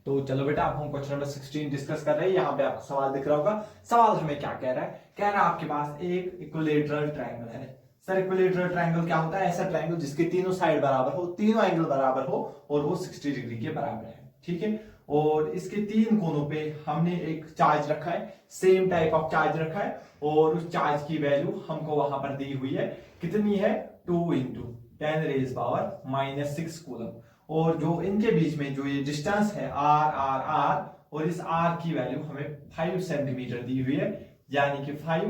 तो चलो बेटा, अब हम क्वेश्चन नंबर 16 डिस्कस कर रहे हैं। यहाँ पे आपको सवाल दिख रहा होगा। सवाल हमें क्या कह रहा है? कह रहा है आपके पास एक इक्विलेटरल ट्रायंगल है। सर इक्विलेटरल ट्रायंगल क्या होता है? ऐसा ट्रायंगल जिसके तीनों साइड बराबर हो, तीनों एंगल बराबर हो और वो 60 डिग्री के बराबर है। ठीक है। और इसके तीन कोनों पे हमने एक चार्ज रखा है, सेम टाइप ऑफ चार्ज रखा है, और उस चार्ज की वैल्यू हमको वहां पर दी हुई है। कितनी है? 2 इंटू 10⁻⁻⁶ कूलम। और जो इनके बीच में जो ये डिस्टेंस है r, और इस r की वैल्यू हमें 5 सेंटीमीटर दी हुई है, यानी कि 5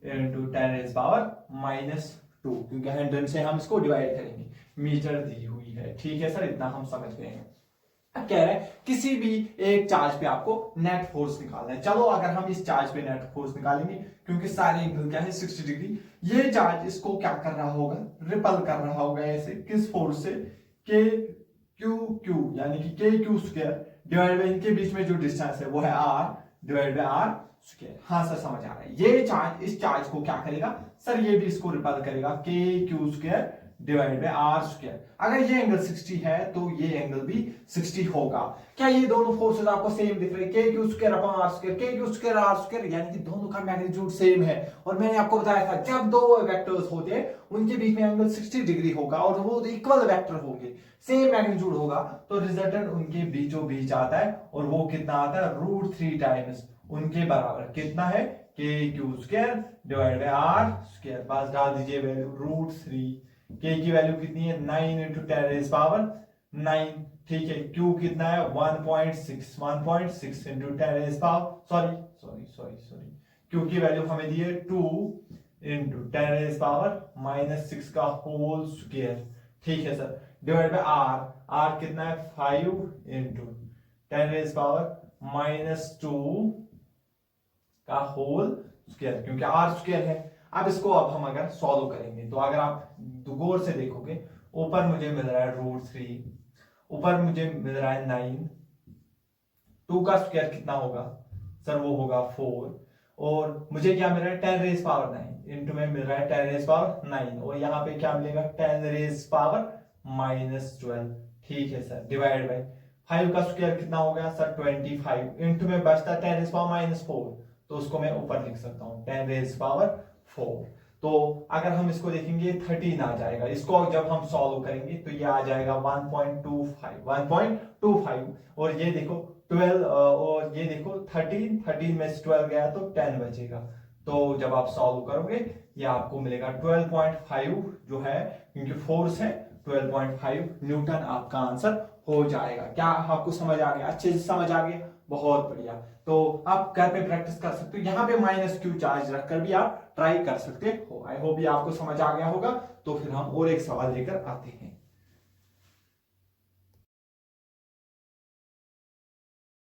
इंटू 10⁻⁻2, क्योंकि 100 से हम इसको डिवाइड करेंगे, मीटर दी हुई है। ठीक है सर, इतना हम समझ गए हैं। अब कह रहा है किसी भी एक चार्ज पे आपको नेट फोर्स निकालना है। चलो अगर हम इस चार्ज पे नेट फोर्स निकालेंगे, क्योंकि सारे एंगल क्या है 60 डिग्री, ये चार्ज इसको क्या कर रहा होगा? रिपल कर रहा होगा। ऐसे किस फोर्स से? के क्यू, यानी कि के क्यू स्क्वायर डिवाइड बाय इनके बीच में जो डिस्टेंस है वो है R, divide by R square. हाँ सर, समझ आ रहा है। ये चार्ज इस चार्ज को क्या करेगा सर? ये भी इसको रिपल करेगा, K Q square divide by R square. अगर ये एंगल 60 है तो ये एंगल भी 60 होगा। क्या ये दोनों फोर्सेस आपको सेम दिख रहे हैं? K Q square upon R square, K Q square R square, यानी कि दोनों का मैग्नीट्यूड सेम है। और मैंने आपको बताया था जब दो वेक्टर्स होते हैं उनके बीच में एंगल 60 डिग्री होगा और वो इक्वल वेक्टर होंगे, सेम मैग्नीट्यूड होगा, तो रिजल्टेंट उनके बीचों बीच आता है। और वो कितना आता है? √3 टाइम्स उनके बराबर। कितना है? K Q square divide by R square. बस डाल दीजिए वैल्यू √3। के की वैल्यू कितनी है? 9 इंटू 10⁻⁹। ठीक है। क्यू कितना है? 1.6 इंटू 10⁻, क्यू की वैल्यू हमें दी है 2 इंटू 10⁻⁻6 का होल स्क्वायर। ठीक है sir. Divide by R, R कितना है? 5 इंटू 10⁻⁻2 का होल स्क्वायर, क्योंकि आर स्क्वायर है। अब इसको हम अगर सॉल्व करेंगे तो अगर आप गौर से देखोगे, ऊपर मुझे मिल रहा है √3, ऊपर मुझे मिल रहा है 9, 2 का स्क्वायर कितना होगा सर? वो होगा 4, और मुझे क्या मिल रहा है? 10⁻⁹ इंटू में मिल रहा है 10⁻⁹, और यहाँ पे क्या मिलेगा? 10⁻⁻12। ठीक है सर। डिवाइड बाय 5 का स्क्वायर कितना हो गया सर? 25, इंटू में बचता 10⁻⁻4, तो उसको मैं ऊपर लिख सकता हूँ 10⁻4। तो अगर हम इसको देखेंगे 13 आ जाएगा। इसको जब हम सॉल्व करेंगे तो ये आ जाएगा 1.25। और ये देखो 12, और ये देखो 13 में से 12 गया तो 10 बचेगा। तो जब आप सॉल्व करोगे ये आपको मिलेगा 12.5 जो है, क्योंकि फोर्स है 12.5 न्यूटन आपका आंसर हो जाएगा। क्या आपको समझ आ गया? अच्छे से समझ आ गया? बहुत बढ़िया। तो आप घर पे प्रैक्टिस कर सकते हो। यहाँ पे -q चार्ज रखकर भी आप ट्राई कर सकते हो। आई होप ये आपको समझ आ गया होगा। तो फिर हम और एक सवाल लेकर आते हैं।